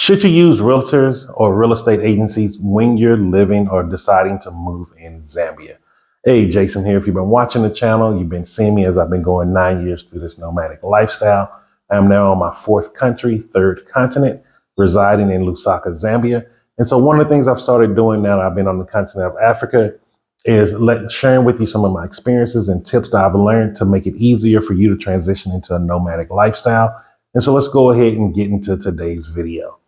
Should you use realtors or real estate agencies when you're living or deciding to move in Zambia? Hey, Jason here. If you've been watching the channel, you've been seeing me as I've been going 9 years through this nomadic lifestyle. I'm now on my fourth country, third continent, residing in Lusaka, Zambia. And so one of the things I've started doing now that I've been on the continent of Africa is sharing with you some of my experiences and tips that I've learned to make it easier for you to transition into a nomadic lifestyle. And so let's go ahead and get into today's video.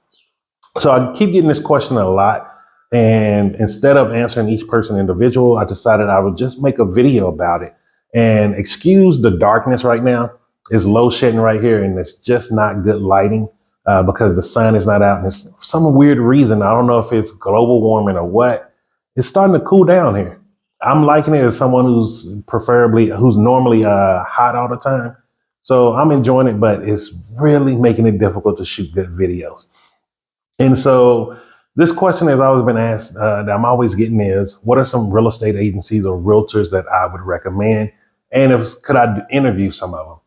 So I keep getting this question a lot, and instead of answering each person individual, I decided I would just make a video about it. And excuse the darkness right now. It's low shedding right here, and it's just not good lighting because the sun is not out. And it's for some weird reason, I don't know if it's global warming or what, it's starting to cool down here. I'm liking it as someone who's normally hot all the time. So I'm enjoying it, but it's really making it difficult to shoot good videos. And so this question has always been asked that I'm always getting is, what are some real estate agencies or realtors that I would recommend? And could I interview some of them?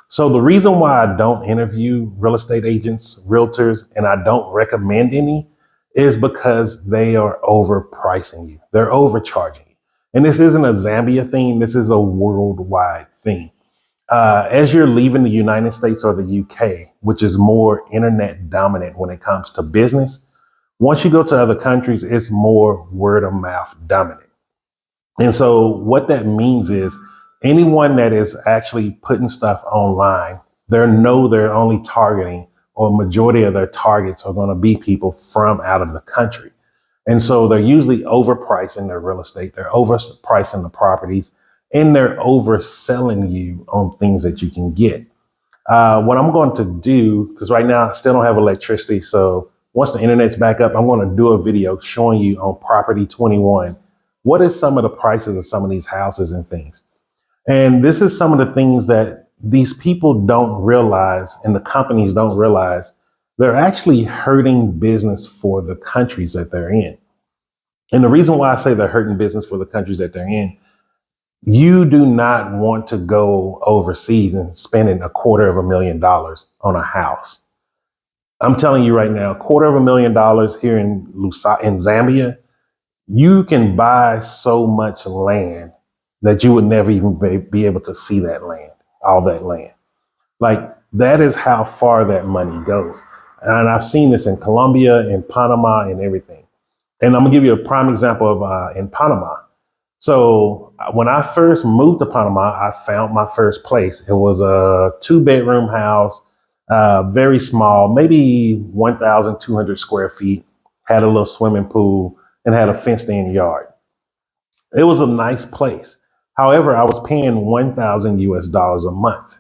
So the reason why I don't interview real estate agents, realtors, and I don't recommend any is because they are overpricing you. They're overcharging you. And this isn't a Zambia thing. This is a worldwide thing. As you're leaving the United States or the UK, which is more internet dominant when it comes to business, once you go to other countries, it's more word of mouth dominant. And so what that means is anyone that is actually putting stuff online, they're only targeting, or majority of their targets are going to be people from out of the country. And so they're usually overpricing their real estate. They're overpricing the properties. And they're overselling you on things that you can get. What I'm going to do, because right now I still don't have electricity, so once the internet's back up, I'm going to do a video showing you on Property 21, what is some of the prices of some of these houses and things. And this is some of the things that these people don't realize and the companies don't realize. They're actually hurting business for the countries that they're in. And the reason why I say they're hurting business for the countries that they're in, you do not want to go overseas and spending $250,000 on a house. I'm telling you right now, $250,000 here in Zambia, you can buy so much land that you would never even be able to see that land, all that land. Like, that is how far that money goes. And I've seen this in Colombia, in Panama, and everything. And I'm gonna give you a prime example of in Panama. So when I first moved to Panama, I found my first place. It was a 2-bedroom house, very small, maybe 1,200 square feet, had a little swimming pool and had a fenced in yard. It was a nice place. However, I was paying $1,000 a month.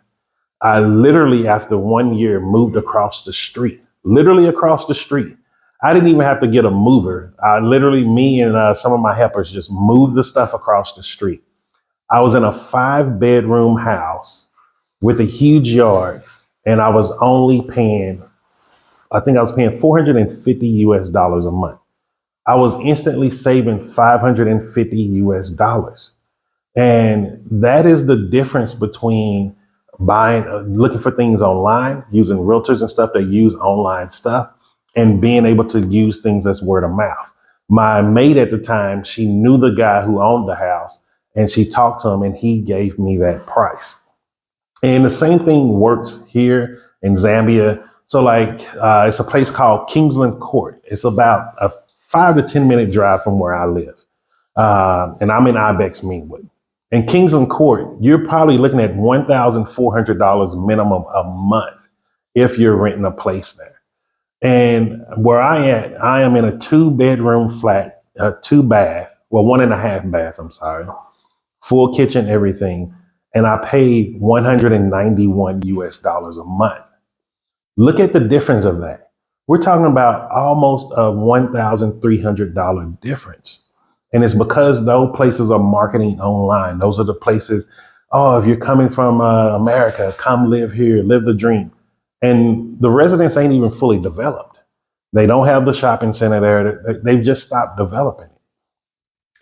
I literally, after 1 year, moved across the street, literally across the street. I didn't even have to get a mover. Me and some of my helpers just moved the stuff across the street. I was in a 5-bedroom house with a huge yard, and I was only paying, I think I was paying $450 a month. I was instantly saving $550. And that is the difference between looking for things online, using realtors and stuff that use online stuff, and being able to use things that's word of mouth. My maid at the time, she knew the guy who owned the house, and she talked to him and he gave me that price. And the same thing works here in Zambia. So it's a place called Kingsland Court. It's about a 5 to 10 minute drive from where I live. And I'm in Ibex, Meanwood. In Kingsland Court, you're probably looking at $1,400 minimum a month if you're renting a place there. And where I am in a 2-bedroom flat, 2-bath, well, 1.5 bath, I'm sorry, full kitchen, everything. And I paid $191 a month. Look at the difference of that. We're talking about almost a $1,300 difference. And it's because those places are marketing online. Those are the places, oh, if you're coming from America, come live here, live the dream. And the residents ain't even fully developed. They don't have the shopping center there. They've just stopped developing it.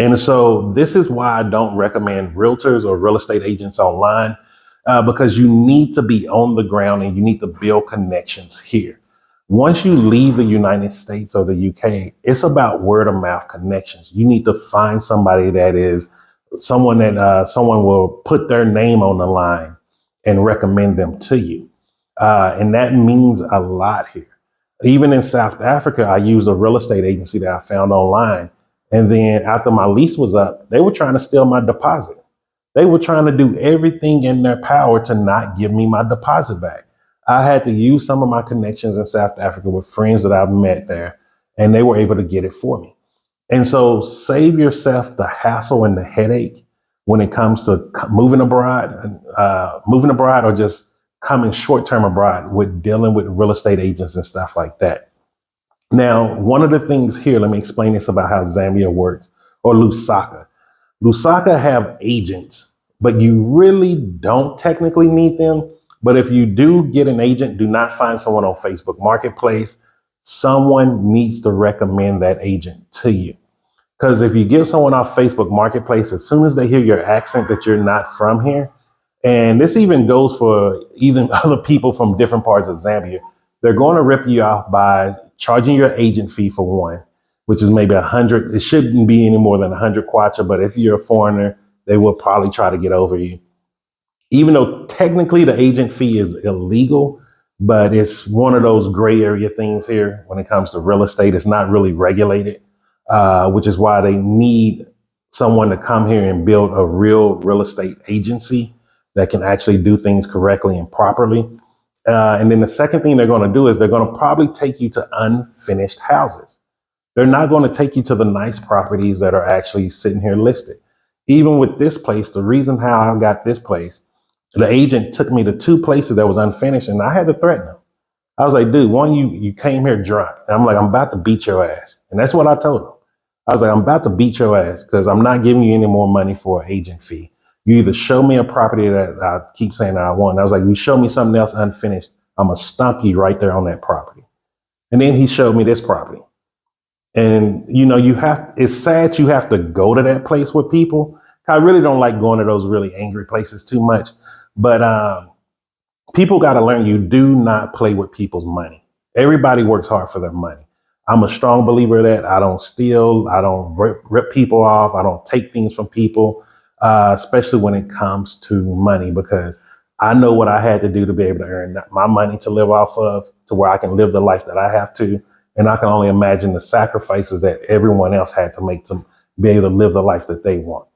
And so this is why I don't recommend realtors or real estate agents online, because you need to be on the ground and you need to build connections here. Once you leave the United States or the UK, it's about word of mouth connections. You need to find somebody that is someone that someone will put their name on the line and recommend them to you. And that means a lot here. Even in South Africa, I used a real estate agency that I found online. And then after my lease was up, they were trying to steal my deposit. They were trying to do everything in their power to not give me my deposit back. I had to use some of my connections in South Africa with friends that I've met there, and they were able to get it for me. And so save yourself the hassle and the headache when it comes to moving abroad or just coming short-term abroad with dealing with real estate agents and stuff like that. Now, one of the things here, let me explain this about how Zambia works, or Lusaka. Lusaka have agents, but you really don't technically need them. But if you do get an agent, do not find someone on Facebook Marketplace. Someone needs to recommend that agent to you. Because if you get someone off Facebook Marketplace, as soon as they hear your accent that you're not from here, and this even goes for even other people from different parts of Zambia, they're going to rip you off by charging your agent fee for one, which is maybe 100. It shouldn't be any more than 100 kwacha, but if you're a foreigner, they will probably try to get over you. Even though technically the agent fee is illegal, but it's one of those gray area things here when it comes to real estate. It's not really regulated, which is why they need someone to come here and build a real estate agency that can actually do things correctly and properly. And then the second thing they're going to do is they're going to probably take you to unfinished houses. They're not going to take you to the nice properties that are actually sitting here listed. Even with this place, the reason how I got this place, the agent took me to two places that was unfinished, and I had to threaten him. I was like, dude, one, you came here drunk. And I'm like, I'm about to beat your ass. And that's what I told him. I was like, I'm about to beat your ass because I'm not giving you any more money for an agent fee. You either show me a property that I keep saying that I want. And I was like, you show me something else unfinished, I'm going to stomp you right there on that property. And then he showed me this property. And, it's sad you have to go to that place with people. I really don't like going to those really angry places too much. But people got to learn you do not play with people's money. Everybody works hard for their money. I'm a strong believer of that. I don't steal. I don't rip people off. I don't take things from people, especially when it comes to money, because I know what I had to do to be able to earn my money to live off of, to where I can live the life that I have to. And I can only imagine the sacrifices that everyone else had to make to be able to live the life that they want.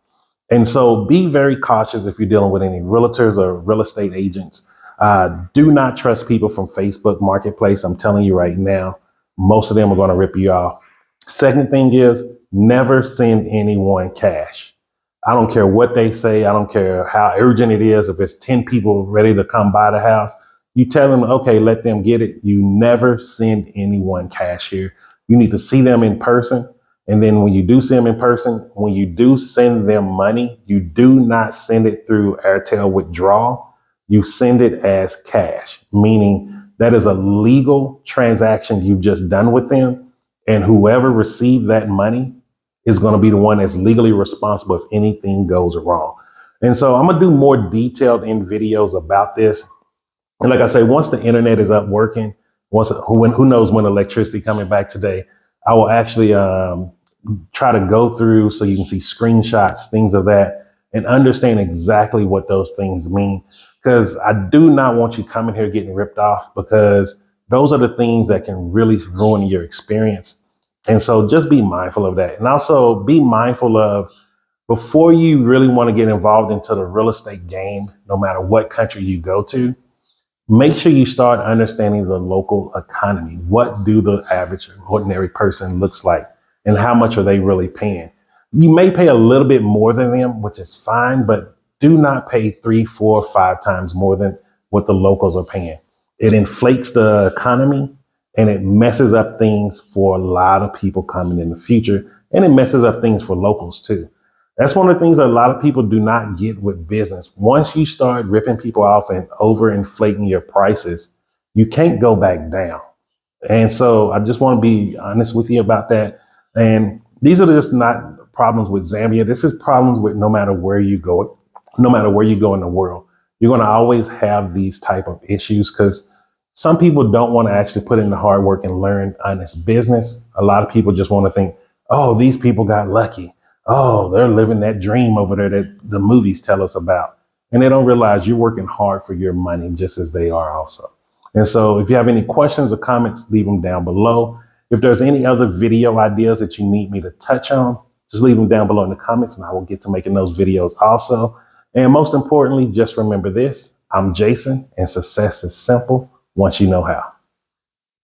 And so be very cautious if you're dealing with any realtors or real estate agents. Do not trust people from Facebook Marketplace. I'm telling you right now, most of them are going to rip you off. Second thing is never send anyone cash. I don't care what they say. I don't care how urgent it is. If it's 10 people ready to come buy the house, you tell them, okay, let them get it. You never send anyone cash here. You need to see them in person. And then when you do see them in person, when you do send them money, you do not send it through Airtel withdrawal. You send it as cash, meaning that is a legal transaction you've just done with them. And whoever received that money is going to be the one that's legally responsible if anything goes wrong. And so I'm going to do more detailed in videos about this. And like I say, once the internet is up working, who knows when electricity coming back today, I will actually try to go through so you can see screenshots, things of that, and understand exactly what those things mean. Because I do not want you coming here getting ripped off, because those are the things that can really ruin your experience. And so just be mindful of that. And also be mindful of, before you really want to get involved into the real estate game, no matter what country you go to, make sure you start understanding the local economy. What do the average ordinary person looks like, and how much are they really paying? You may pay a little bit more than them, which is fine, but do not pay 3, 4, 5 times more than what the locals are paying. It inflates the economy, and it messes up things for a lot of people coming in the future. And it messes up things for locals too. That's one of the things that a lot of people do not get with business. Once you start ripping people off and overinflating your prices, you can't go back down. And so I just want to be honest with you about that. And these are just not problems with Zambia. This is problems with no matter where you go, no matter where you go in the world. You're going to always have these type of issues, because Some people don't want to actually put in the hard work and learn honest business. A lot of people just want to think, oh, these people got lucky. Oh, they're living that dream over there that the movies tell us about. And they don't realize you're working hard for your money just as they are also. And so if you have any questions or comments, leave them down below. If there's any other video ideas that you need me to touch on, just leave them down below in the comments and I will get to making those videos also. And most importantly, just remember this, I'm Jason and success is simple once you know how.